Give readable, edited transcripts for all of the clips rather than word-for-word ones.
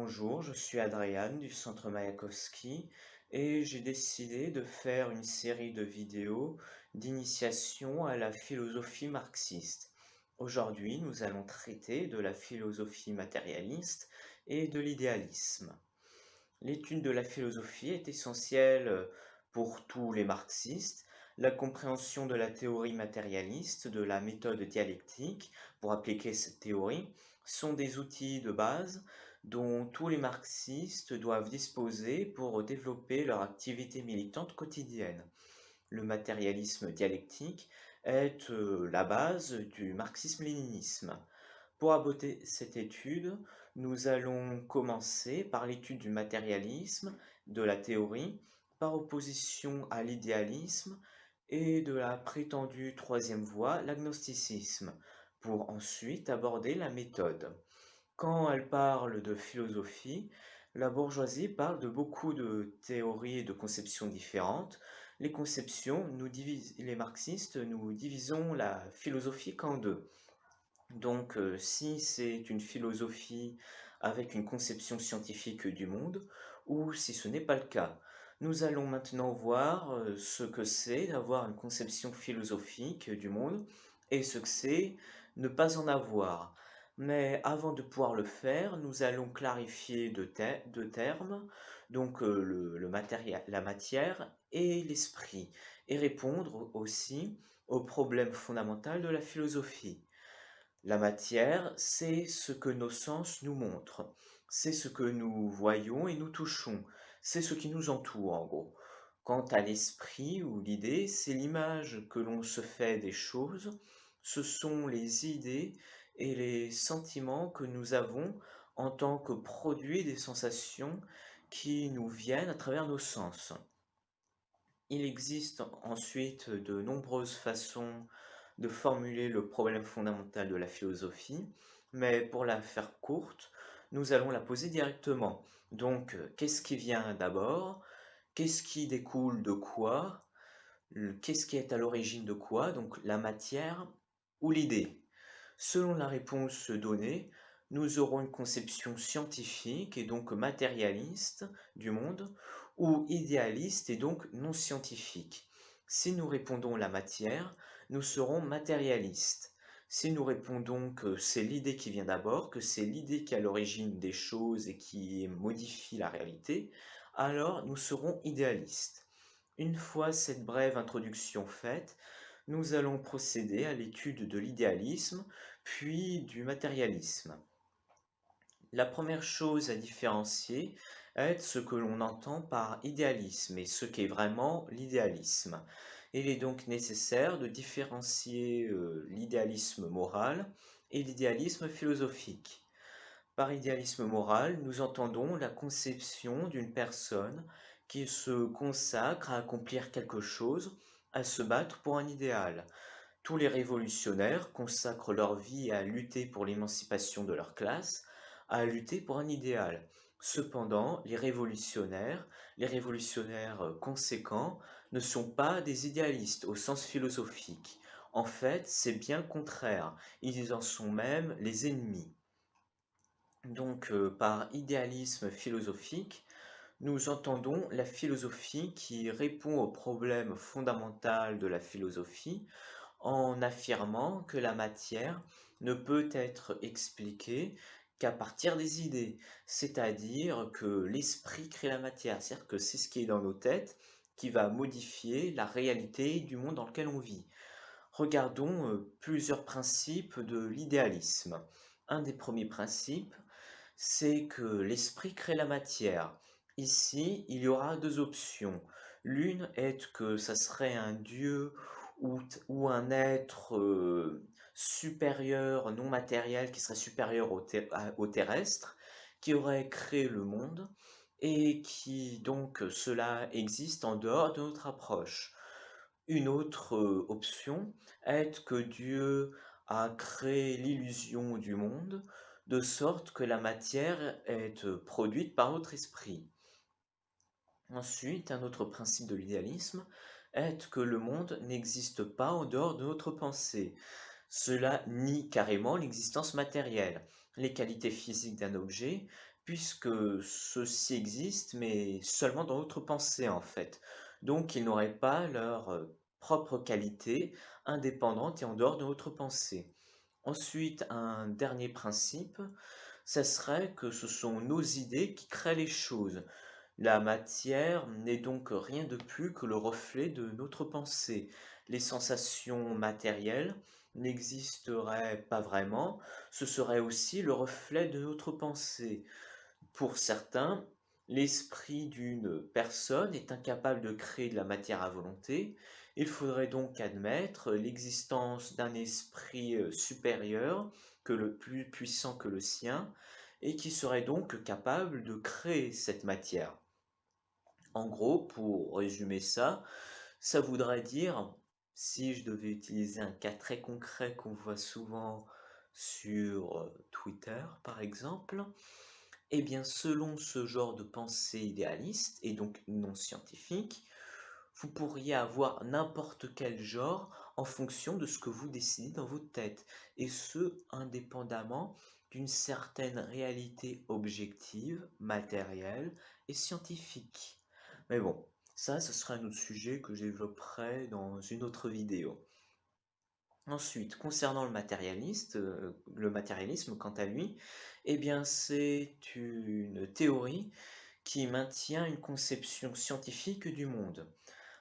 Bonjour, je suis Adrian du Centre Mayakovsky et j'ai décidé de faire une série de vidéos d'initiation à la philosophie marxiste. Aujourd'hui, nous allons traiter de la philosophie matérialiste et de l'idéalisme. L'étude de la philosophie est essentielle pour tous les marxistes. La compréhension de la théorie matérialiste, de la méthode dialectique pour appliquer cette théorie, sont des outils de base dont tous les marxistes doivent disposer pour développer leur activité militante quotidienne. Le matérialisme dialectique est la base du marxisme-léninisme. Pour aborder cette étude, nous allons commencer par l'étude du matérialisme, de la théorie, par opposition à l'idéalisme et de la prétendue troisième voie, l'agnosticisme, pour ensuite aborder la méthode. Quand elle parle de philosophie, la bourgeoisie parle de beaucoup de théories et de conceptions différentes. Les marxistes, nous divisons la philosophie qu'en deux. Donc, si c'est une philosophie avec une conception scientifique du monde, ou si ce n'est pas le cas. Nous allons maintenant voir ce que c'est d'avoir une conception philosophique du monde et ce que c'est ne pas en avoir. Mais avant de pouvoir le faire, nous allons clarifier deux termes, donc la matière et l'esprit, et répondre aussi au problème fondamental de la philosophie. La matière, c'est ce que nos sens nous montrent, c'est ce que nous voyons et nous touchons, c'est ce qui nous entoure en gros. Quant à l'esprit ou l'idée, c'est l'image que l'on se fait des choses, ce sont les idées et les sentiments que nous avons en tant que produit des sensations qui nous viennent à travers nos sens. Il existe ensuite de nombreuses façons de formuler le problème fondamental de la philosophie, mais pour la faire courte, nous allons la poser directement. Donc, qu'est-ce qui vient d'abord? Qu'est-ce qui découle de quoi? Qu'est-ce qui est à l'origine de quoi? Donc, la matière ou l'idée. Selon la réponse donnée, nous aurons une conception scientifique et donc matérialiste du monde, ou idéaliste et donc non scientifique. Si nous répondons la matière, nous serons matérialistes. Si nous répondons que c'est l'idée qui vient d'abord, que c'est l'idée qui est à l'origine des choses et qui modifie la réalité, alors nous serons idéalistes. Une fois cette brève introduction faite, nous allons procéder à l'étude de l'idéalisme, puis du matérialisme. La première chose à différencier est ce que l'on entend par idéalisme et ce qu'est vraiment l'idéalisme. Il est donc nécessaire de différencier l'idéalisme moral et l'idéalisme philosophique. Par idéalisme moral, nous entendons la conception d'une personne qui se consacre à accomplir quelque chose, à se battre pour un idéal. Tous les révolutionnaires consacrent leur vie à lutter pour l'émancipation de leur classe, à lutter pour un idéal. Cependant, les révolutionnaires conséquents, ne sont pas des idéalistes au sens philosophique. En fait, c'est bien le contraire. Ils en sont même les ennemis. Donc, par idéalisme philosophique, nous entendons la philosophie qui répond au problème fondamental de la philosophie en affirmant que la matière ne peut être expliquée qu'à partir des idées, c'est-à-dire que l'esprit crée la matière, c'est-à-dire que c'est ce qui est dans nos têtes qui va modifier la réalité du monde dans lequel on vit. Regardons plusieurs principes de l'idéalisme. Un des premiers principes, c'est que l'esprit crée la matière. Ici, il y aura deux options. L'une est que ça serait un dieu ou un être supérieur, non matériel, qui serait supérieur au terrestre, qui aurait créé le monde et qui donc cela existe en dehors de notre approche. Une autre option est que Dieu a créé l'illusion du monde, de sorte que la matière est produite par notre esprit. Ensuite, un autre principe de l'idéalisme est que le monde n'existe pas en dehors de notre pensée. Cela nie carrément l'existence matérielle. Les qualités physiques d'un objet puisque ceux-ci existent, mais seulement dans notre pensée en fait. Donc ils n'auraient pas leur propre qualité indépendante et en dehors de notre pensée. Ensuite, un dernier principe, ça serait que ce sont nos idées qui créent les choses. La matière n'est donc rien de plus que le reflet de notre pensée. Les sensations matérielles n'existeraient pas vraiment, ce serait aussi le reflet de notre pensée. Pour certains, l'esprit d'une personne est incapable de créer de la matière à volonté. Il faudrait donc admettre l'existence d'un esprit supérieur, que le plus puissant que le sien, et qui serait donc capable de créer cette matière. En gros, pour résumer ça, ça voudrait dire, si je devais utiliser un cas très concret qu'on voit souvent sur Twitter par exemple, eh bien selon ce genre de pensée idéaliste et donc non scientifique, vous pourriez avoir n'importe quel genre en fonction de ce que vous décidez dans votre tête, et ce indépendamment d'une certaine réalité objective, matérielle et scientifique. Mais bon, ça, ce sera un autre sujet que je développerai dans une autre vidéo. Ensuite, concernant le matérialisme, quant à lui, eh bien, c'est une théorie qui maintient une conception scientifique du monde.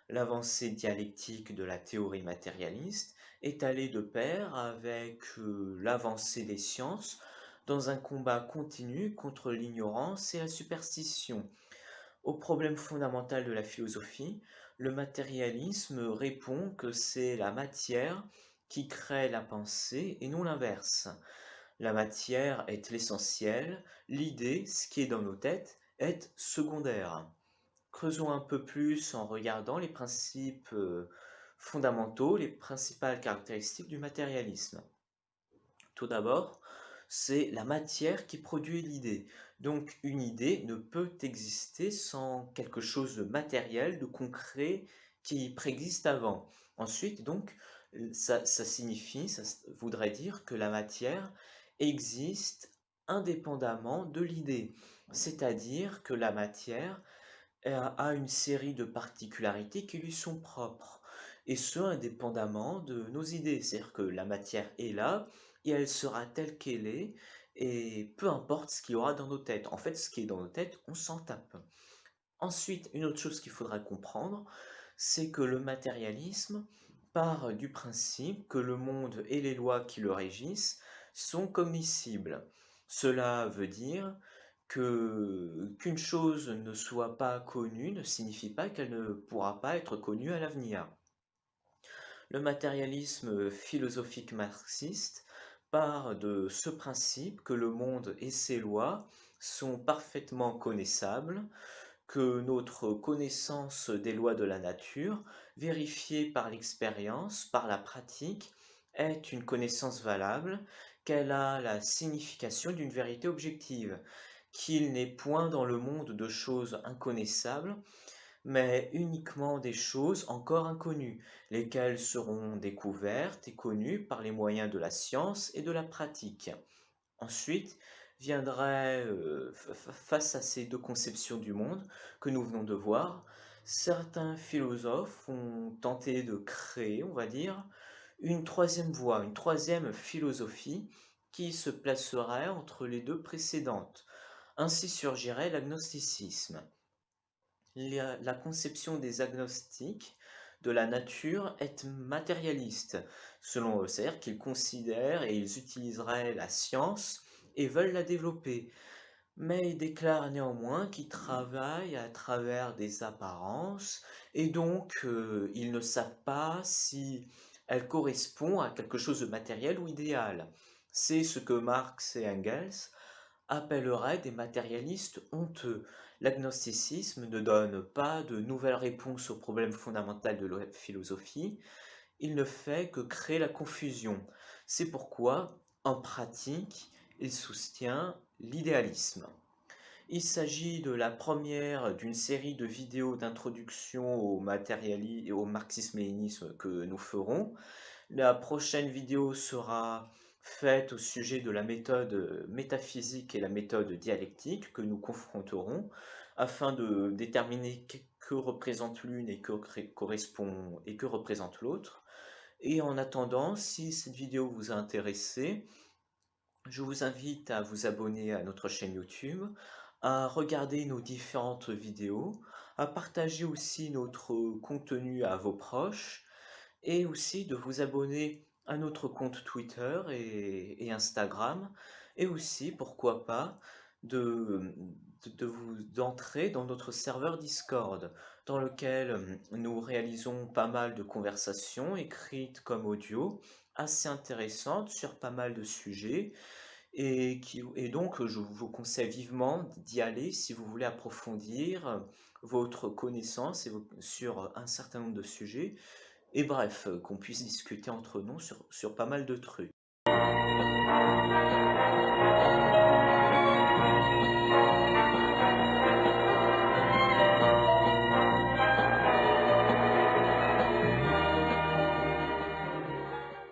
L'avancée dialectique de la théorie matérialiste est allée de pair avec l'avancée des sciences dans un combat continu contre l'ignorance et la superstition. Au problème fondamental de la philosophie, le matérialisme répond que c'est la matière qui crée la pensée et non l'inverse. La matière est l'essentiel, l'idée, ce qui est dans nos têtes, est secondaire. Creusons un peu plus en regardant les principes fondamentaux, les principales caractéristiques du matérialisme. Tout d'abord, c'est la matière qui produit l'idée. Donc une idée ne peut exister sans quelque chose de matériel, de concret qui préexiste avant. Ensuite, donc, ça signifie, voudrait dire que la matière existe indépendamment de l'idée. C'est-à-dire que la matière a une série de particularités qui lui sont propres, et ce indépendamment de nos idées. C'est-à-dire que la matière est là, et elle sera telle qu'elle est, et peu importe ce qu'il y aura dans nos têtes. En fait, ce qui est dans nos têtes, on s'en tape. Ensuite, une autre chose qu'il faudra comprendre, c'est que le matérialisme part du principe que le monde et les lois qui le régissent sont cognoscibles. Cela veut dire qu'une chose ne soit pas connue ne signifie pas qu'elle ne pourra pas être connue à l'avenir. Le matérialisme philosophique marxiste part de ce principe que le monde et ses lois sont parfaitement connaissables, que notre connaissance des lois de la nature, vérifiée par l'expérience, par la pratique, est une connaissance valable, qu'elle a la signification d'une vérité objective, qu'il n'est point dans le monde de choses inconnaissables, mais uniquement des choses encore inconnues, lesquelles seront découvertes et connues par les moyens de la science et de la pratique. Ensuite viendrait, face à ces deux conceptions du monde que nous venons de voir, certains philosophes ont tenté de créer, on va dire, une troisième voie, une troisième philosophie qui se placerait entre les deux précédentes. Ainsi surgirait l'agnosticisme. La conception des agnostiques de la nature est matérialiste, selon eux, c'est-à-dire qu'ils considèrent et ils utiliseraient la science et veulent la développer, mais ils déclarent néanmoins qu'ils travaillent à travers des apparences et donc ils ne savent pas si elle correspond à quelque chose de matériel ou idéal. C'est ce que Marx et Engels appelleraient des matérialistes honteux. L'agnosticisme ne donne pas de nouvelles réponses aux problèmes fondamentaux de la philosophie, il ne fait que créer la confusion. C'est pourquoi, en pratique, il soutient l'idéalisme. Il s'agit de la première d'une série de vidéos d'introduction au marxisme-léninisme que nous ferons. La prochaine vidéo sera faites au sujet de la méthode métaphysique et la méthode dialectique que nous confronterons afin de déterminer que représente l'une et correspond et que représente l'autre. Et en attendant, si cette vidéo vous a intéressé, je vous invite à vous abonner à notre chaîne YouTube, à regarder nos différentes vidéos, à partager aussi notre contenu à vos proches et aussi de vous abonner à notre compte Twitter et Instagram et aussi, pourquoi pas, de, d'entrer dans notre serveur Discord dans lequel nous réalisons pas mal de conversations écrites comme audio assez intéressantes sur pas mal de sujets et donc je vous conseille vivement d'y aller si vous voulez approfondir votre connaissance sur un certain nombre de sujets et bref, qu'on puisse discuter entre nous sur pas mal de trucs.